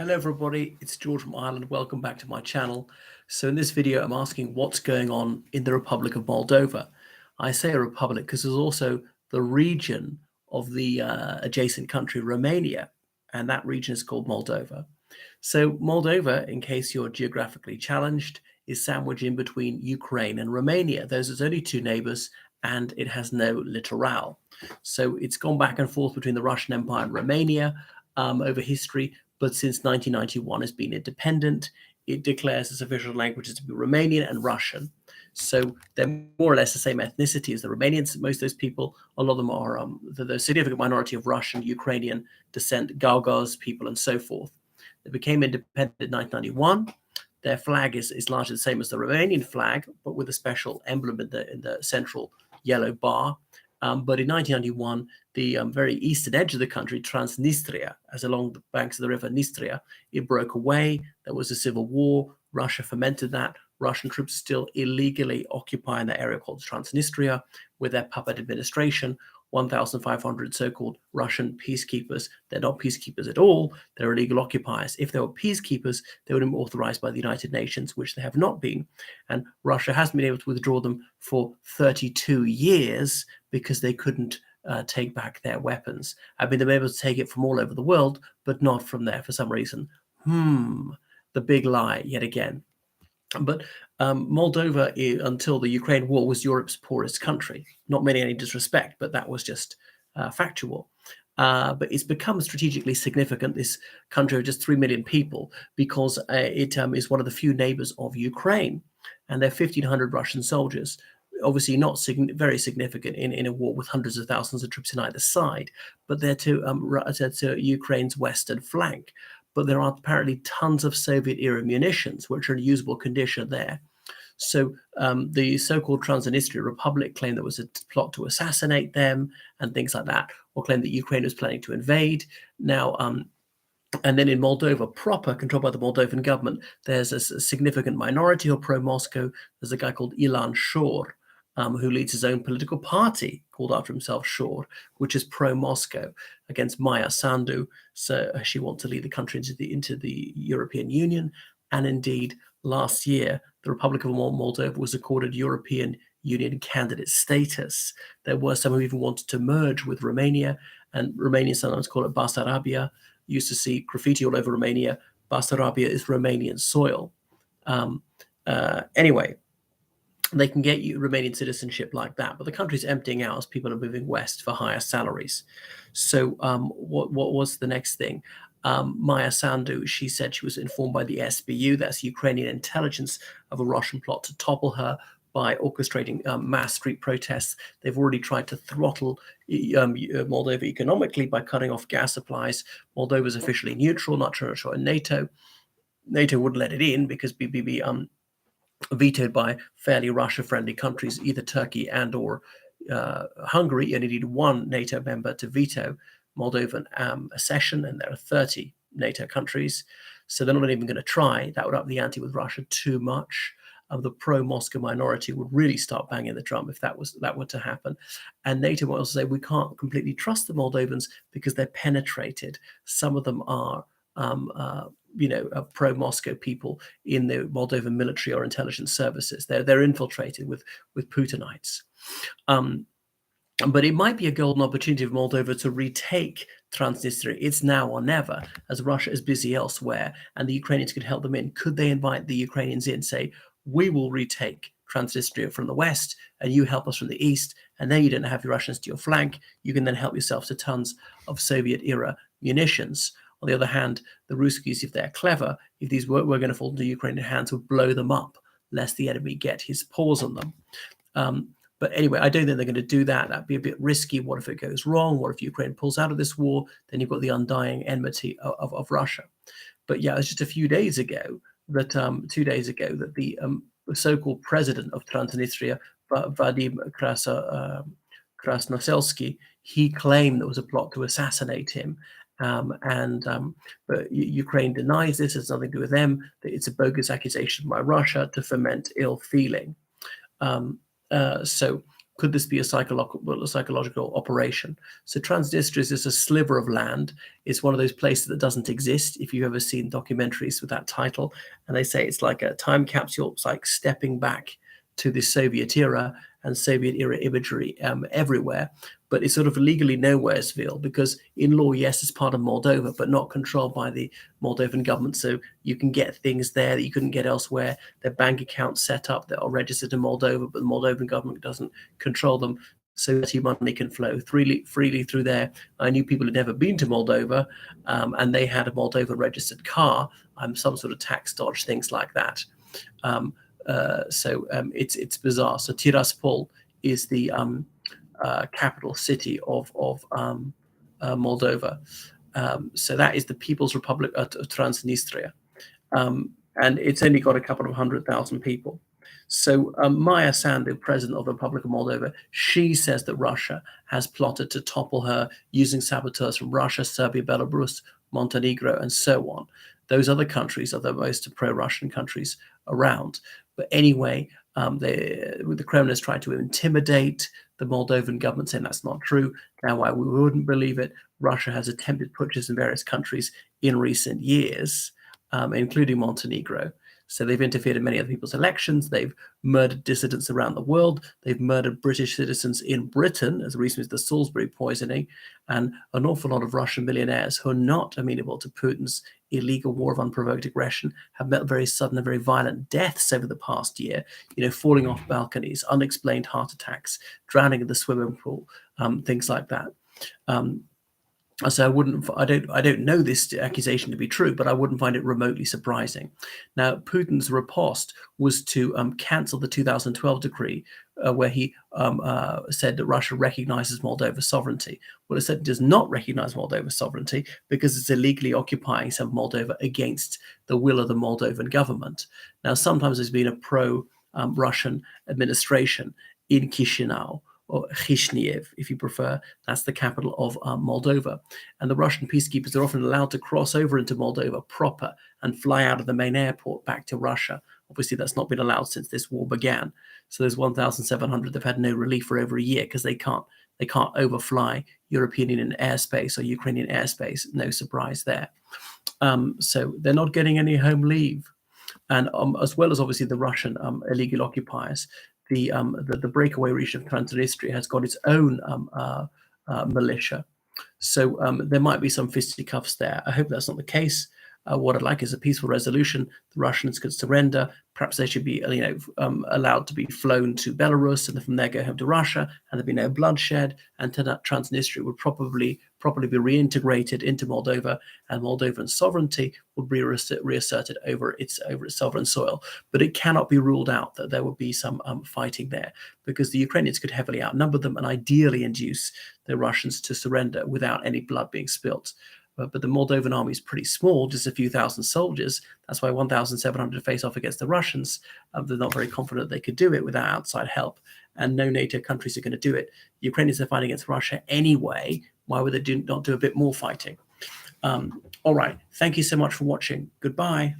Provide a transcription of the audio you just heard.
Hello everybody, it's George from Ireland. Welcome back to my channel. So in this video, I'm asking what's going on in the Republic of Moldova. I say a republic because there's also the region of the adjacent country, Romania, and that region is called Moldova. So Moldova, in case you're geographically challenged, is sandwiched in between Ukraine and Romania. Those are its only two neighbors, and it has no littoral. So it's gone back and forth between the Russian Empire and Romania over history, but since 1991 has been independent. It declares its official languages to be Romanian and Russian. So they're more or less the same ethnicity as the Romanians. Most of those people, a lot of them are the significant minority of Russian, Ukrainian descent, Gagauz people, and so forth. They became independent in 1991. Their flag is largely the same as the Romanian flag, but with a special emblem in the central yellow bar. But in 1991, the very eastern edge of the country, Transnistria, as along the banks of the river Nistria, it broke away. There was a civil war. Russia fomented that. Russian troops still illegally occupying that area called Transnistria with their puppet administration. 1,500 so-called Russian peacekeepers. They're not peacekeepers at all. They're illegal occupiers. If they were peacekeepers, they would have been authorized by the United Nations, which they have not been. And Russia hasn't been able to withdraw them for 32 years because they couldn't take back their weapons. I mean, they've been able to take it from all over the world, but not from there for some reason. The big lie yet again. But Moldova, until the Ukraine war, was Europe's poorest country. Not meaning any disrespect, but that was just factual. But it's become strategically significant, this country of just 3 million people, because it is one of the few neighbors of Ukraine. And there are 1,500 Russian soldiers. Obviously not very significant in a war with hundreds of thousands of troops on either side, but they're to Ukraine's western flank. But there are apparently tons of Soviet-era munitions, which are in usable condition there. So the so-called Transnistria Republic claimed there was a plot to assassinate them and things like that, or claimed that Ukraine was planning to invade. Now, and then in Moldova proper, controlled by the Moldovan government, there's a significant minority who are pro-Moscow. There's a guy called Ilan Shor, who leads his own political party called after himself, Shor, which is pro-Moscow against Maia Sandu. So she wants to lead the country into the European Union. And indeed, last year, the Republic of Moldova was accorded European Union candidate status. There were some who even wanted to merge with Romania, and Romanians sometimes call it Basarabia. You used to see graffiti all over Romania. Basarabia is Romanian soil. Anyway, they can get you Romanian citizenship like that, but the country's emptying out as people are moving west for higher salaries. So what was the next thing? Maia Sandu, she said she was informed by the SBU, that's Ukrainian intelligence, of a Russian plot to topple her by orchestrating mass street protests. They've already tried to throttle Moldova economically by cutting off gas supplies. Moldova is officially neutral, not sure in NATO. NATO wouldn't let it in because BBB vetoed by fairly Russia-friendly countries, either Turkey and or Hungary. You only need one NATO member to veto Moldovan accession, and there are 30 NATO countries. So they're not even going to try. That would up the ante with Russia too much. The pro-Moscow minority would really start banging the drum if that were to happen. And NATO will also say we can't completely trust the Moldovans because they're penetrated. Some of them are pro-Moscow people in the Moldovan military or intelligence services. They're infiltrated with Putinites. But it might be a golden opportunity for Moldova to retake Transnistria. It's now or never, as Russia is busy elsewhere, and the Ukrainians could help them in. Could they invite the Ukrainians in, say, we will retake Transnistria from the west, and you help us from the east, and then you don't have your Russians to your flank. You can then help yourself to tons of Soviet-era munitions. On the other hand, the Ruskies, if they're clever, if these were going to fall into Ukrainian hands, would blow them up, lest the enemy get his paws on them. But anyway, I don't think they're going to do that. That'd be a bit risky. What if it goes wrong? What if Ukraine pulls out of this war? Then you've got the undying enmity of Russia. But yeah, it's just a few days ago that 2 days ago that the so-called president of Transnistria, Vadim Krasnoselski, he claimed there was a plot to assassinate him. But Ukraine denies this. It's nothing to do with them. It's a bogus accusation by Russia to foment ill feeling. So could this be a psychological operation? So Transnistria is just a sliver of land. It's one of those places that doesn't exist. If you've ever seen documentaries with that title, and they say it's like a time capsule, it's like stepping back to the Soviet era and Soviet era imagery everywhere. But it's sort of legally nowheresville because in law, yes, it's part of Moldova, but not controlled by the Moldovan government. So you can get things there that you couldn't get elsewhere. Their bank accounts set up that are registered in Moldova, but the Moldovan government doesn't control them. So dirty money can flow freely through there. I knew people who'd never been to Moldova, and they had a Moldova registered car, some sort of tax dodge, things like that. It's bizarre. So Tiraspol is the capital city of Moldova. So that is the People's Republic of Transnistria. And it's only got a couple of 100,000 people. So Maia Sandu, president of the Republic of Moldova, she says that Russia has plotted to topple her using saboteurs from Russia, Serbia, Belarus, Montenegro, and so on. Those other countries are the most pro-Russian countries around. But anyway, the Kremlin has tried to intimidate the Moldovan government, saying that's not true. Now, why we wouldn't believe it, Russia has attempted putches in various countries in recent years, including Montenegro. So they've interfered in many other people's elections. They've murdered dissidents around the world. They've murdered British citizens in Britain, as recently as the Salisbury poisoning, and an awful lot of Russian millionaires who are not amenable to Putin's illegal war of unprovoked aggression have met very sudden and very violent deaths over the past year, falling off balconies, unexplained heart attacks, drowning in the swimming pool, things like that. So I don't know this accusation to be true, but I wouldn't find it remotely surprising. Now, Putin's riposte was to cancel the 2012 decree where he said that Russia recognizes Moldova's sovereignty. Well, it said it does not recognize Moldova's sovereignty because it's illegally occupying some of Moldova against the will of the Moldovan government. Now, sometimes there's been a pro-Russian administration in Chisinau, or Kishinev, if you prefer. That's the capital of Moldova. And the Russian peacekeepers are often allowed to cross over into Moldova proper and fly out of the main airport back to Russia. Obviously, that's not been allowed since this war began. So there's 1,700 that have had no relief for over a year because they can't overfly European Union airspace or Ukrainian airspace. No surprise there. So they're not getting any home leave. And as well as obviously the Russian illegal occupiers, the breakaway region of Transnistria has got its own militia. So there might be some fisticuffs there. I hope that's not the case. What I'd like is a peaceful resolution. The Russians could surrender. Perhaps they should be allowed to be flown to Belarus and from there go home to Russia, and there'd be no bloodshed, and Transnistria would properly be reintegrated into Moldova, and Moldovan sovereignty would be reasserted over its sovereign soil. But it cannot be ruled out that there would be some fighting there, because the Ukrainians could heavily outnumber them and ideally induce the Russians to surrender without any blood being spilt. But the Moldovan army is pretty small, just a few thousand soldiers. That's why 1,700 face off against the Russians. They're not very confident they could do it without outside help, and no NATO countries are going to do it. The Ukrainians are fighting against Russia anyway. Why would they not do a bit more fighting? All right. Thank you so much for watching. Goodbye.